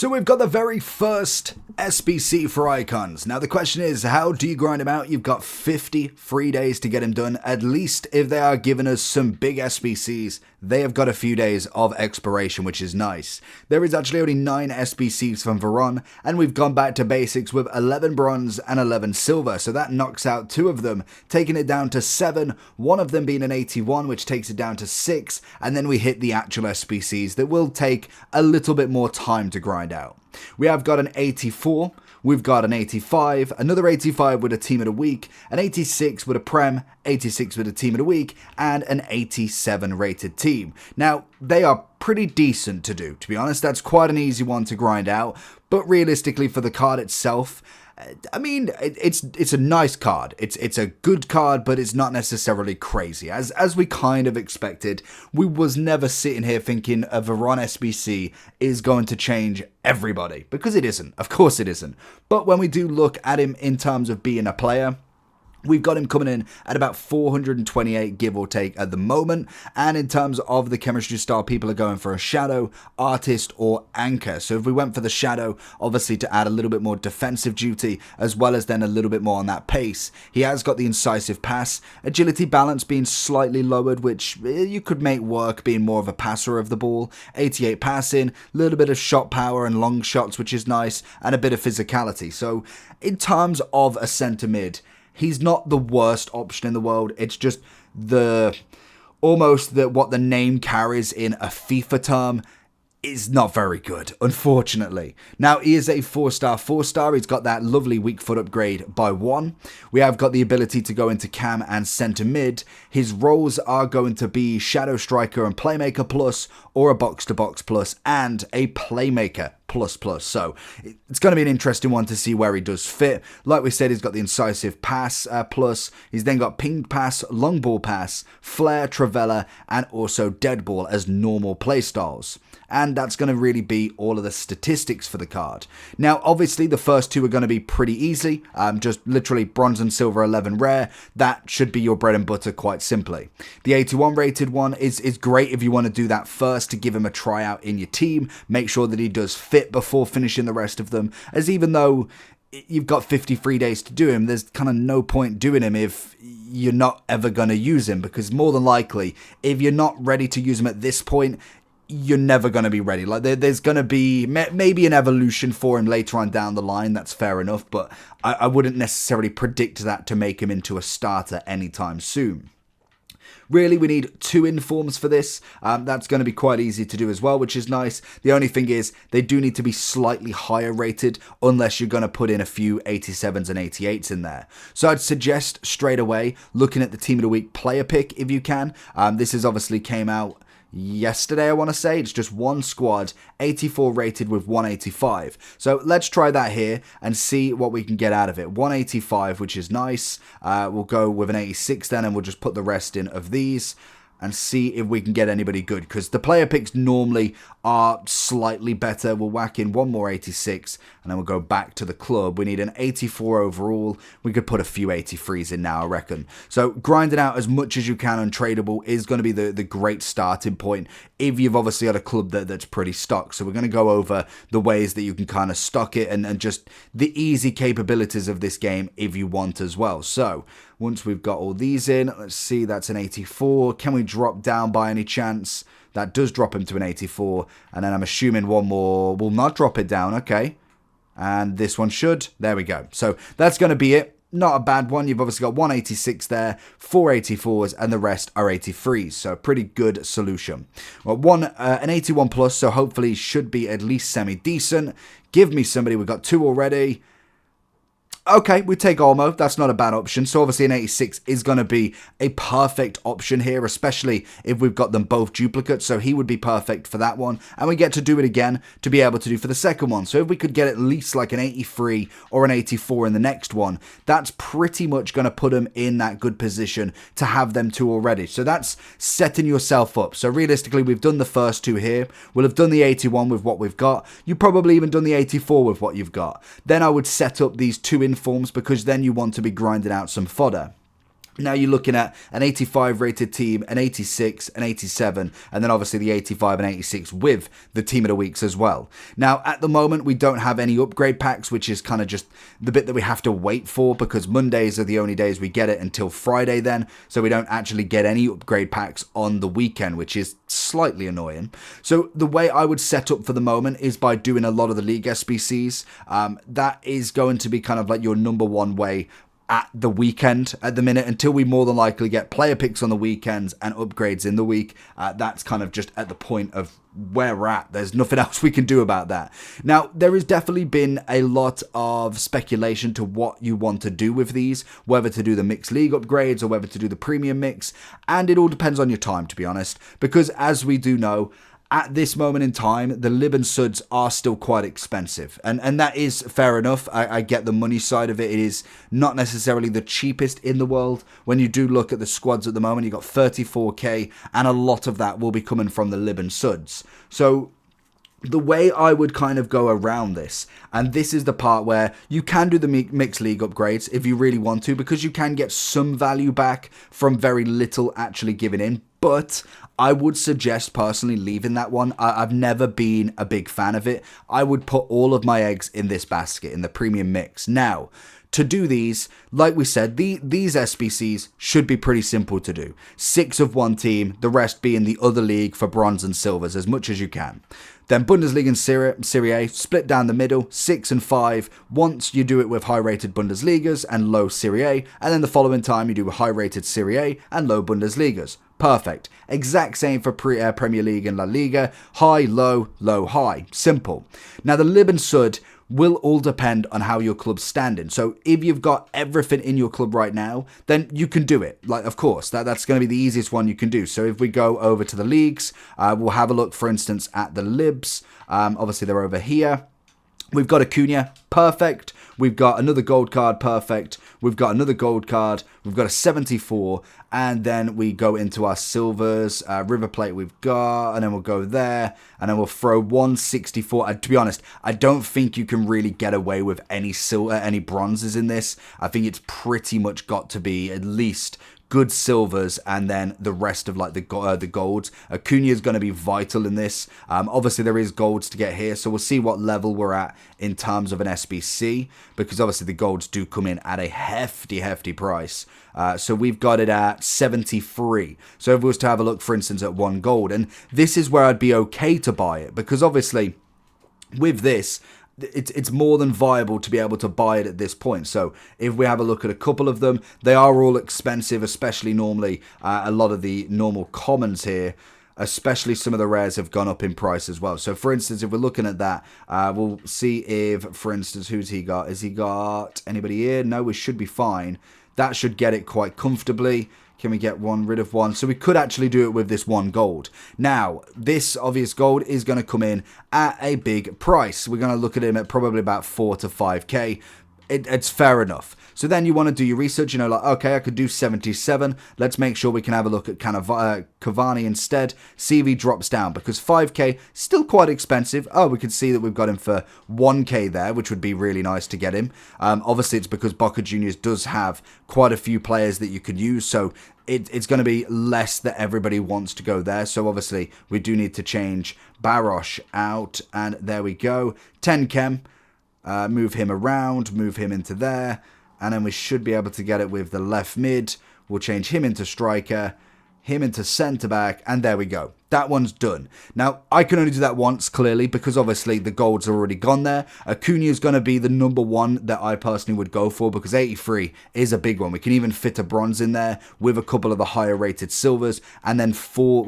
So we've got the very first SBC for icons. Now the question is, how do you grind them out? You've got 50 free days to get them done. At least if they are giving us some big SBCs, they have got a few days of expiration, which is nice. There is actually only 9 SBCs from Veron, and we've gone back to basics with 11 bronze and 11 silver. So that knocks out 2 of them, taking it down to 7, one of them being an 81, which takes it down to 6, and then we hit the actual SBCs that will take a little bit more time to grind out. We have got an 84, we've got an 85, another 85 with a team of the week, an 86 with a prem, 86 with a team of the week, and an 87 rated team. Now, they are pretty decent to do, to be honest. That's quite an easy one to grind out, but realistically for the card itself, I mean, it's a nice card. It's a good card, but it's not necessarily crazy. As we kind of expected, we was never sitting here thinking a Veron SBC is going to change everybody, because it isn't. Of course it isn't. But when we do look at him in terms of being a player, we've got him coming in at about 428 give or take at the moment, and in terms of the chemistry style, people are going for a shadow, artist, or anchor. So if we went for the shadow, obviously to add a little bit more defensive duty, as well as then a little bit more on that pace, he has got the incisive pass, agility balance being slightly lowered, which you could make work being more of a passer of the ball, 88 passing, a little bit of shot power and long shots, which is nice, and a bit of physicality. So in terms of a centre mid, he's not the worst option in the world. It's just almost what the name carries in a FIFA term is not very good, unfortunately. Now, he is a 4-star. He's got that lovely weak foot upgrade by 1. We have got the ability to go into cam and centre mid. His roles are going to be shadow striker and playmaker plus, or a box-to-box plus, and a playmaker plus. So it's going to be an interesting one to see where he does fit. Like we said, he's got the incisive pass plus. He's then got ping pass, long ball pass, flare, trivela, and also dead ball as normal playstyles. And that's going to really be all of the statistics for the card. Now, obviously, the first 2 are going to be pretty easy. Just literally bronze and silver 11 rare. That should be your bread and butter quite simply. The 81 rated one is great if you want to do that first to give him a tryout in your team. Make sure that he does fit before finishing the rest of them. As even though you've got 53 days to do him, there's kind of no point doing him if you're not ever going to use him. Because more than likely, if you're not ready to use him at this point, you're never going to be ready. Like there's going to be maybe an evolution for him later on down the line. That's fair enough, but I wouldn't necessarily predict that to make him into a starter anytime soon. Really, we need 2 informs for this. That's going to be quite easy to do as well, which is nice. The only thing is, they do need to be slightly higher rated, unless you're going to put in a few 87s and 88s in there. So I'd suggest straight away looking at the Team of the Week player pick if you can. This has obviously came out yesterday, I want to say. It's just one squad, 84 rated with 185. So let's try that here and see what we can get out of it. 185, which is nice. We'll go with an 86 then, and we'll just put the rest in of these and see if we can get anybody good, because the player picks normally are slightly better. We'll whack in one more 86, and then we'll go back to the club. We need an 84 overall. We could put a few 83s in now, I reckon. So grinding out as much as you can on tradable is going to be the great starting point if you've obviously got a club that's pretty stocked. So we're going to go over the ways that you can kind of stock it and just the easy capabilities of this game if you want as well. So once we've got all these in, let's see, that's an 84. Can we drop down by any chance? That does drop him to an 84. And then I'm assuming one more will not drop it down. Okay. And this one should. There we go. So that's going to be it. Not a bad one. You've obviously got 186 there, 4 84s, and the rest are 83s. So pretty good solution. Well, an 81 plus, so hopefully should be at least semi-decent. Give me somebody. We've got 2 already. Okay, we take Olmo. That's not a bad option. So obviously an 86 is going to be a perfect option here, especially if we've got them both duplicates. So he would be perfect for that one. And we get to do it again to be able to do for the second one. So if we could get at least like an 83 or an 84 in the next one, that's pretty much going to put him in that good position to have them 2 already. So that's setting yourself up. So realistically, we've done the first 2 here. We'll have done the 81 with what we've got. You've probably even done the 84 with what you've got. Then I would set up these 2 informs, because then you want to be grinding out some fodder. Now you're looking at an 85 rated team, an 86, an 87, and then obviously the 85 and 86 with the team of the weeks as well. Now, at the moment, we don't have any upgrade packs, which is kind of just the bit that we have to wait for, because Mondays are the only days we get it until Friday then, so we don't actually get any upgrade packs on the weekend, which is slightly annoying. So the way I would set up for the moment is by doing a lot of the League SBCs. That is going to be kind of like your number one way at the weekend at the minute, until we more than likely get player picks on the weekends and upgrades in the week. That's kind of just at the point of where we're at. There's nothing else we can do about that. Now, there has definitely been a lot of speculation to what you want to do with these, whether to do the mixed league upgrades or whether to do the premium mix, and it all depends on your time, to be honest, because as we do know, at this moment in time, the Lib and Suds are still quite expensive. And that is fair enough. I get the money side of it. It is not necessarily the cheapest in the world. When you do look at the squads at the moment, you've got 34k, and a lot of that will be coming from the Lib and Suds. So the way I would kind of go around this, and this is the part where you can do the mixed league upgrades if you really want to, because you can get some value back from very little actually giving in. But I would suggest personally leaving that one. I've never been a big fan of it. I would put all of my eggs in this basket, in the premium mix. Now, to do these, like we said, these SBCs should be pretty simple to do. 6 of one team, the rest being the other league for bronze and silvers, as much as you can. Then Bundesliga and Serie A, split down the middle, 6 and 5. Once you do it with high-rated Bundesligas and low Serie A, and then the following time you do high-rated Serie A and low Bundesligas. Perfect. Exact same for Premier League and La Liga. High, low, low, high. Simple. Now, the Lib and Sud will all depend on how your club's standing. So if you've got everything in your club right now, then you can do it. Like, of course, that's going to be the easiest one you can do. So if we go over to the leagues, we'll have a look, for instance, at the Libs. Obviously, they're over here. We've got Acuna, perfect. We've got another gold card, perfect. We've got another gold card. We've got a 74. And then we go into our silvers. River Plate we've got. And then we'll go there. And then we'll throw 164. To be honest, I don't think you can really get away with any bronzes in this. I think it's pretty much got to be at least good silvers, and then the rest of like the golds. Acuna is going to be vital in this. Obviously there is golds to get here, so we'll see what level we're at in terms of an SBC, because obviously the golds do come in at a hefty price. So we've got it at 73. So if we was to have a look, for instance, at 1 gold, and this is where I'd be okay to buy it, because obviously with this, it's more than viable to be able to buy it at this point. So if we have a look at a couple of them, they are all expensive, especially normally a lot of the normal commons here, especially some of the rares have gone up in price as well. So for instance, if we're looking at that, we'll see if, for instance, who's he got? Has he got anybody here? No, we should be fine. That should get it quite comfortably. Can we get rid of one? So we could actually do it with this 1 gold. Now, this obvious gold is going to come in at a big price. We're going to look at him at probably about 4 to 5k. It's fair enough. So then you want to do your research, like, okay, I could do 77. Let's make sure we can have a look at kind of Cavani instead. See if he drops down, because 5k, still quite expensive. Oh, we can see that we've got him for 1k there, which would be really nice to get him. Obviously, it's because Boca Juniors does have quite a few players that you could use, so it's going to be less that everybody wants to go there. So obviously, we do need to change Barosh out, and there we go. 10 chem. Move him around, move him into there, and then we should be able to get it with the left mid. We'll change him into striker, him into centre back, and there we go. That one's done. Now, I can only do that once, clearly, because obviously the golds are already gone there. Acuna is going to be the number 1 that I personally would go for, because 83 is a big one. We can even fit a bronze in there with a couple of the higher rated silvers, and then 4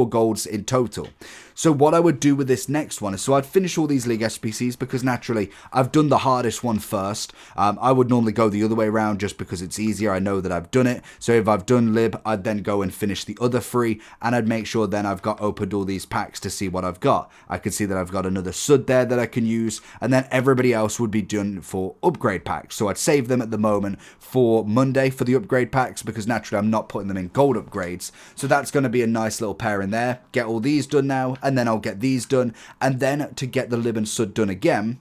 golds in total. So what I would do with this next one is, so I'd finish all these League SPCs, because naturally I've done the hardest one first. I would normally go the other way around just because it's easier. I know that I've done it. So if I've done Lib, I'd then go and finish the other 3, and I'd make sure then I've got opened all these packs to see what I've got. I can see that I've got another Sud there that I can use, and then everybody else would be done for upgrade packs. So I'd save them at the moment for Monday for the upgrade packs, because naturally I'm not putting them in gold upgrades. So that's going to be a nice little pair in there. Get all these done now, and then I'll get these done, and then to get the Lib and Sud done again,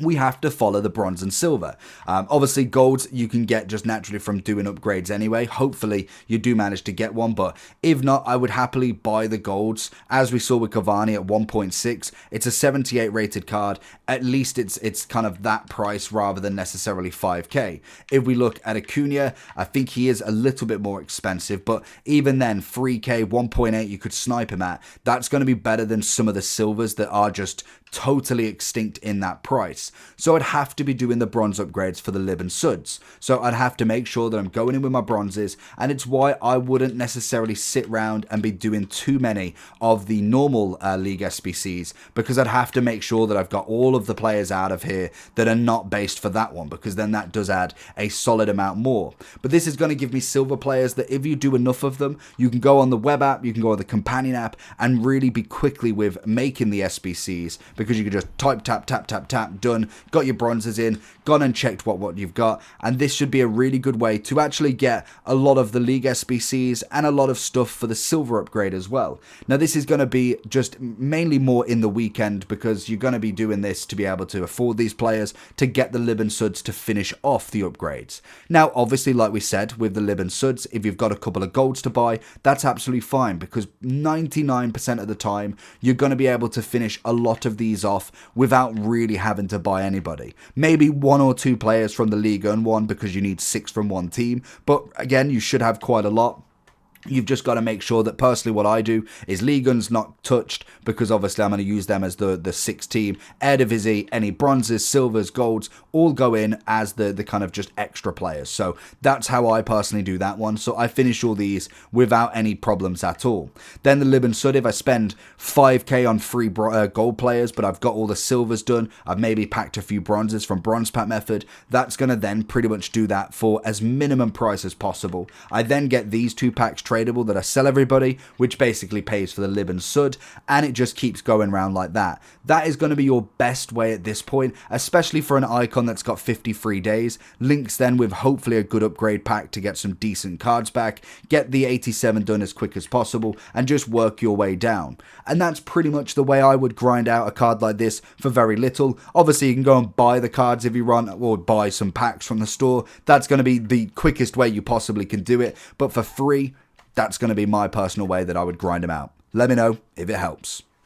we have to follow the bronze and silver. Obviously, golds you can get just naturally from doing upgrades anyway. Hopefully, you do manage to get one, but if not, I would happily buy the golds. As we saw with Cavani at 1.6, it's a 78 rated card. At least it's kind of that price rather than necessarily 5k. If we look at Acuna, I think he is a little bit more expensive, but even then, 3k, 1.8 you could snipe him at. That's going to be better than some of the silvers that are just totally extinct in that price. So I'd have to be doing the bronze upgrades for the Lib and Suds. So I'd have to make sure that I'm going in with my bronzes, and it's why I wouldn't necessarily sit around and be doing too many of the normal League SBCs, because I'd have to make sure that I've got all of the players out of here that are not based for that one, because then that does add a solid amount more. But this is going to give me silver players that if you do enough of them, you can go on the web app, you can go on the companion app, and really be quickly with making the SBCs, because you can just type, tap, tap, tap, tap, done, got your bronzes in, gone and checked what you've got, and this should be a really good way to actually get a lot of the League SBCs and a lot of stuff for the silver upgrade as well. Now this is going to be just mainly more in the weekend, because you're going to be doing this to be able to afford these players to get the Lib and Suds to finish off the upgrades. Now obviously, like we said, with the Lib and Suds, if you've got a couple of golds to buy, that's absolutely fine, because 99% of the time you're going to be able to finish a lot of these off without really having to buy anybody. Maybe one or two players from the league earn one because you need 6 from one team, but again, you should have quite a lot. You've just got to make sure that, personally, what I do is Legion's not touched, because obviously I'm going to use them as the 6th team. Eredivisie, any bronzes, silvers, golds, all go in as the kind of just extra players. So that's how I personally do that one. So I finish all these without any problems at all. Then the Lib and Sud, if I spend 5k on free gold players, but I've got all the silvers done, I've maybe packed a few bronzes from bronze pack method, that's going to then pretty much do that for as minimum price as possible. I then get these 2 packs tradable that I sell everybody, which basically pays for the Lib and Sud, and it just keeps going around like that. That is going to be your best way at this point, especially for an icon that's got 53 days. Links then with hopefully a good upgrade pack to get some decent cards back, get the 87 done as quick as possible, and just work your way down. And that's pretty much the way I would grind out a card like this for very little. Obviously, you can go and buy the cards if you want, or buy some packs from the store. That's going to be the quickest way you possibly can do it, but for free, that's going to be my personal way that I would grind them out. Let me know if it helps.